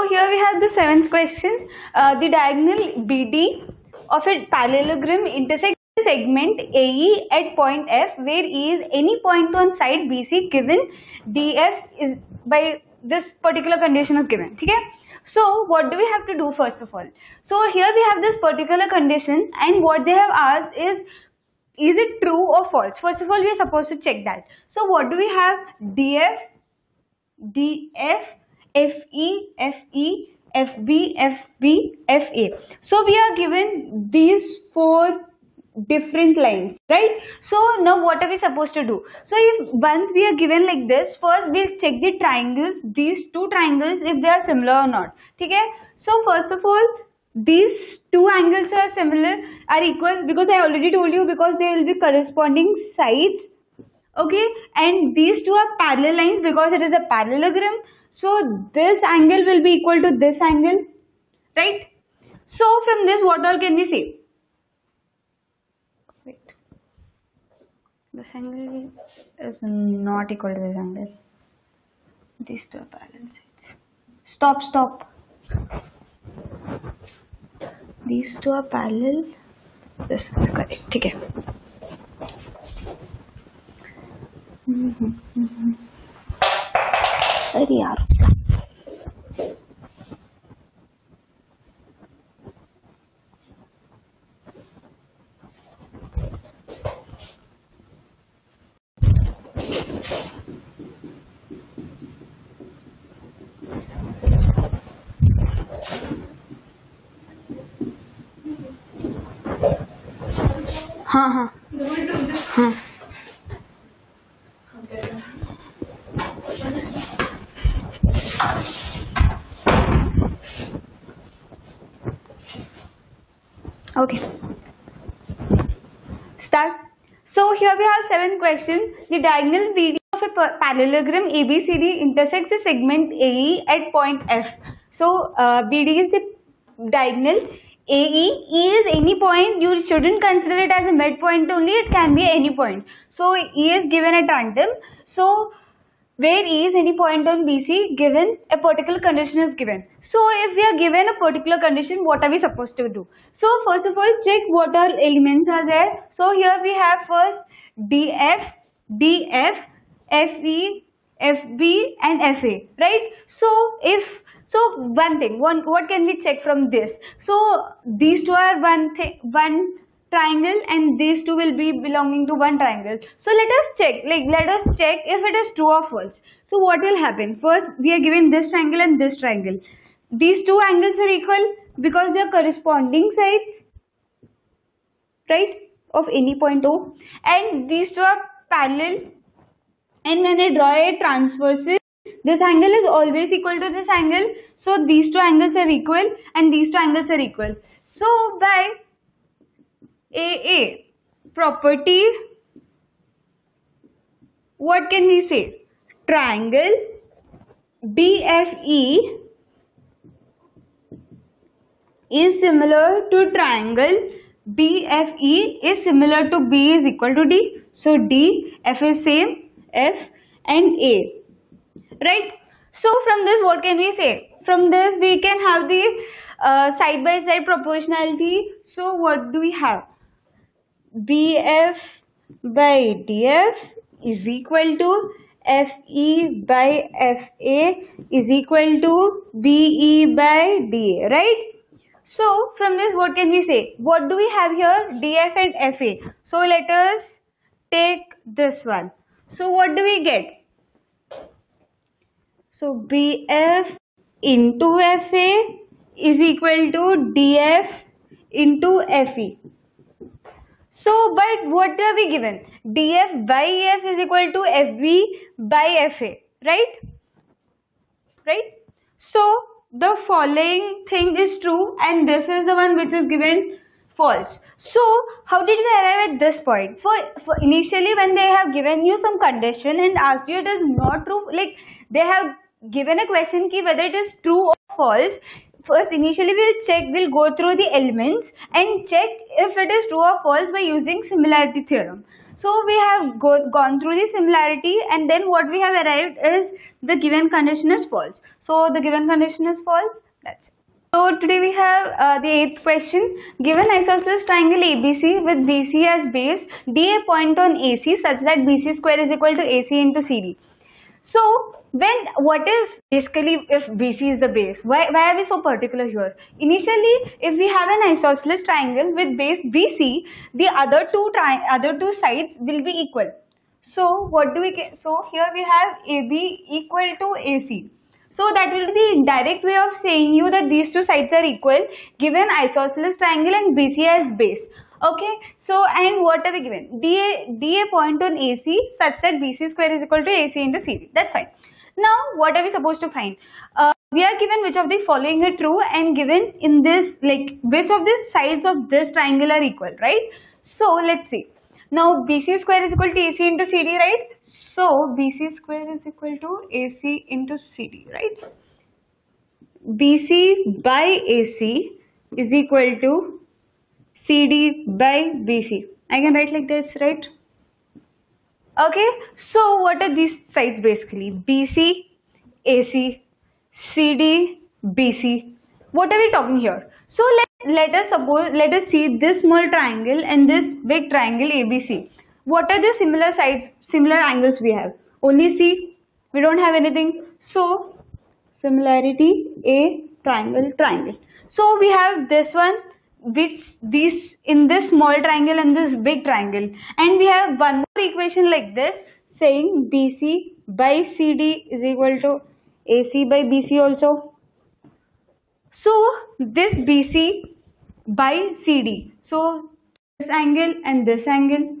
here we have the seventh question. The diagonal BD of a parallelogram intersects the segment AE at point F, where E is any point on side BC given DF is by this particular condition is given. Okay? So what do we have to do first of all? So here we have this particular condition, and what they have asked is it true or false? First of all, we are supposed to check that. So what do we have? DF, DF, FE, FE, FB, FB, FA. So we are given these four different lines, right? So now what are we supposed to do? So if once we are given like this, first we'll check the triangles, these two triangles, if they are similar or not. Okay? So first of all, these two angles are similar, are equal, because I already told you, because they will be corresponding sides. Okay, and these two are parallel lines because it is a parallelogram. So this angle will be equal to this angle, right? So from this, what all can we say? Wait, this angle is not equal to this angle. These two are parallel sides. Stop. These two are parallel. This is correct. Okay. अरे यार हाँ Okay. Start. So here we have 7 questions. The diagonal BD of a parallelogram ABCD intersects the segment AE at point F. So BD is the diagonal. AE, E is any point. You shouldn't consider it as a midpoint only. It can be any point. So E is given at random. So where E is any point on BC, given a particular condition is given. So if we are given a particular condition, what are we supposed to do? So first of all, check what all elements are there. So here we have first DF, DF, FE, FB and FA, right? So one thing, what can we check from this? So these two are one triangle, and these two will be belonging to one triangle. So let us check if it is true or false. So what will happen? First, we are given this triangle and this triangle. These two angles are equal because they are corresponding sides, right, of any point O, and these two are parallel, and when I draw a transverse, this angle is always equal to this angle. So these two angles are equal and these two angles are equal. So by AA property, what can we say? Triangle BFE is similar to triangle BFE is similar to B is equal to D. So D, F is same, F and A. Right? So from this, what can we say? From this, we can have the side by side proportionality. So what do we have? BF by DF is equal to FE by FA is equal to BE by DA, right? So from this, what can we say? What do we have here? DF and FA. So let us take this one. So what do we get? So BF into FA is equal to DF into FE. So, but what are we given? DF by EF is equal to FB by FA, right? Right? So, the following thing is true and this is the one which is given false. So, how did we arrive at this point? For initially when they have given you some condition and asked you it is not true, like they have given a question ki whether it is true or false. First, initially we'll go through the elements and check if it is true or false by using similarity theorem. So we have gone through the similarity and then what we have arrived is the given condition is false. So the given condition is false. That's it. So today we have the eighth question. Given isosceles triangle ABC with BC as base, D a point on AC such that BC square is equal to AC into CD. So what is basically if BC is the base? Why are we so particular here? Initially, if we have an isosceles triangle with base BC, the other two sides will be equal. So what do we get? So here we have AB equal to AC. So that will be the indirect way of saying you that these two sides are equal given isosceles triangle and BC as base. Okay, so and what are we given? D a point on AC such that BC square is equal to AC into CD. That's fine. Now what are we supposed to find? We are given which of the following are true and given in this, like which of the sides of this triangle are equal, right? So let's see. Now BC square is equal to AC into CD, right? So BC square is equal to AC into CD, right? BC by AC is equal to CD by BC. I can write like this, right? Okay, so what are these sides basically? BC, AC, CD, BC. What are we talking here? So let us see this small triangle and this big triangle ABC. What are the similar angles we have? This C. We don't have anything. So similarity A triangle. So we have this one, which in this small triangle and this big triangle, and we have one more equation like this saying BC by CD is equal to AC by BC also. So this BC by CD, so this angle and this angle,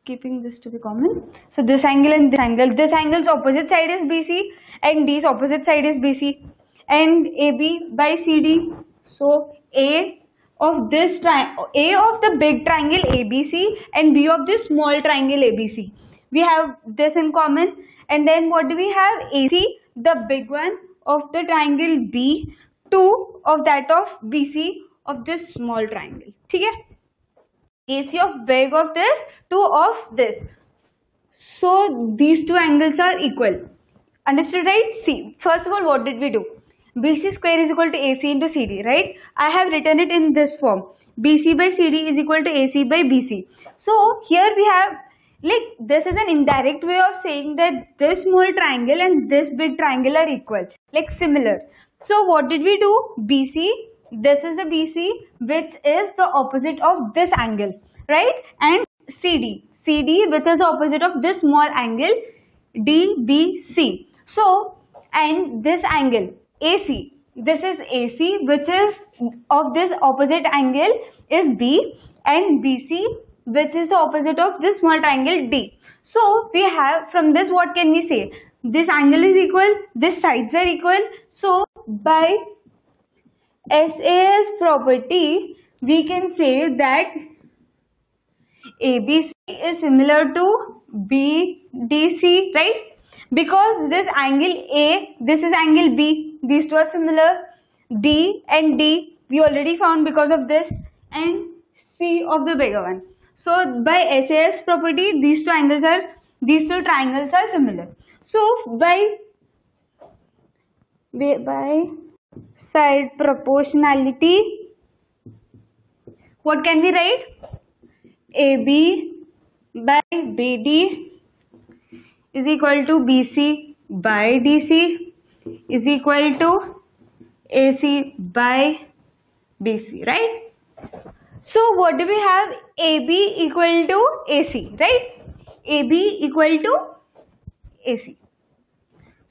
keeping this to be common, so this angle and this angle's opposite side is BC and D's opposite side is BC, and AB by CD, so A of the big triangle ABC and B of this small triangle ABC. We have this in common, and then what do we have? AC, the big one of the triangle B, 2 of that of BC of this small triangle. Okay? AC of big of this, 2 of this. So these two angles are equal. Understood, right? See, first of all, what did we do? BC square is equal to AC into CD, right? I have written it in this form. BC by CD is equal to AC by BC. So here we have, like, this is an indirect way of saying that this small triangle and this big triangle are equal, like similar. So what did we do? BC, this is the BC, which is the opposite of this angle, right? And CD, which is the opposite of this small angle, DBC. So, and this angle, AC, this is AC, which is of this opposite angle is B, and BC, which is the opposite of this small triangle D. So we have, from this what can we say? This angle is equal, these sides are equal. So by SAS property we can say that ABC is similar to BDC, right? Because this angle A, this is angle B, these two are similar. D and D we already found because of this, and C of the bigger one. So by SAS property these two triangles are similar. So by side proportionality, what can we write? AB by BD is equal to BC by DC is equal to AC by BC, right? So what do we have? AB equal to AC, right? AB equal to AC.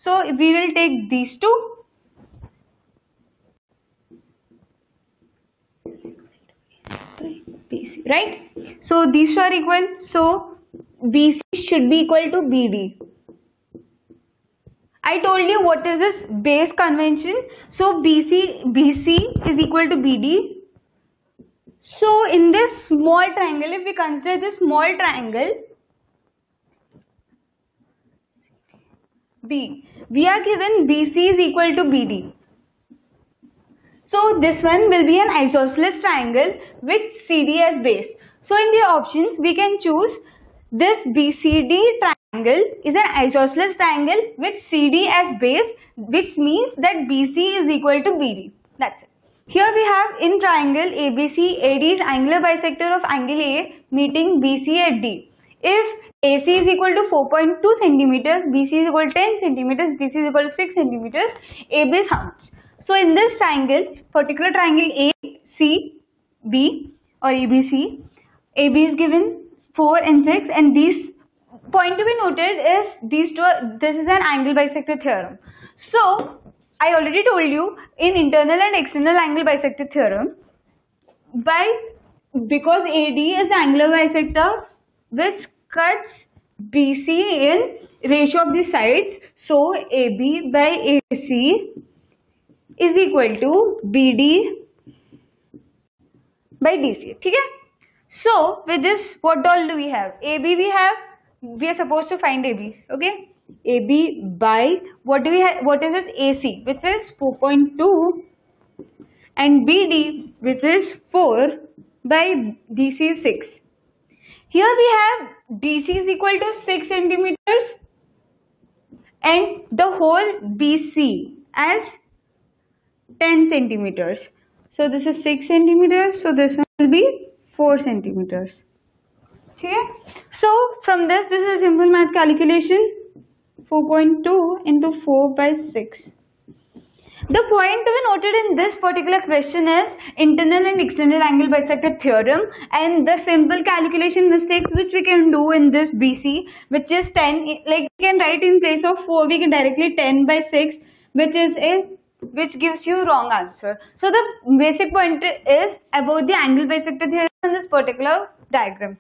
So we will take these two. BC, right? So these two are equal. So BC should be equal to BD. I told you what is this base convention. So BC is equal to BD. So in this small triangle, if we consider this small triangle B, we are given BC is equal to BD. So this one will be an isosceles triangle with CD as base. So in the options we can choose this BCD triangle triangle is an isosceles triangle with CD as base, which means that BC is equal to BD. That's it. Here we have in triangle ABC, AD is angular bisector of angle A meeting BC at D. If AC is equal to 4.2 centimeters, BC is equal to 10 centimeters, BC is equal to 6 centimeters, AB is how much? So in this triangle, particular triangle ACB or ABC, AB is given 4 and 6, and these point to be noted is these two. This is an angle bisector theorem. So I already told you in internal and external angle bisector theorem, because AD is the angular bisector which cuts BC in ratio of the sides, so AB by AC is equal to BD by DC. Okay? So with this, what all do we have? AB we are supposed to find AB. Okay? AB by what do we have? What is it? AC, which is 4.2, and BD, which is 4 by DC is 6. Here we have DC is equal to 6 centimeters and the whole BC as 10 centimeters. So this is 6 centimeters. So this one will be 4 centimeters. Okay? So from this is a simple math calculation. 4.2 into 4 by 6. The point to be noted in this particular question is internal and external angle bisector theorem, and the simple calculation mistakes which we can do in this BC, which is 10, like we can write in place of 4, we can directly 10 by 6, which gives you wrong answer. So the basic point is about the angle bisector theorem in this particular diagram.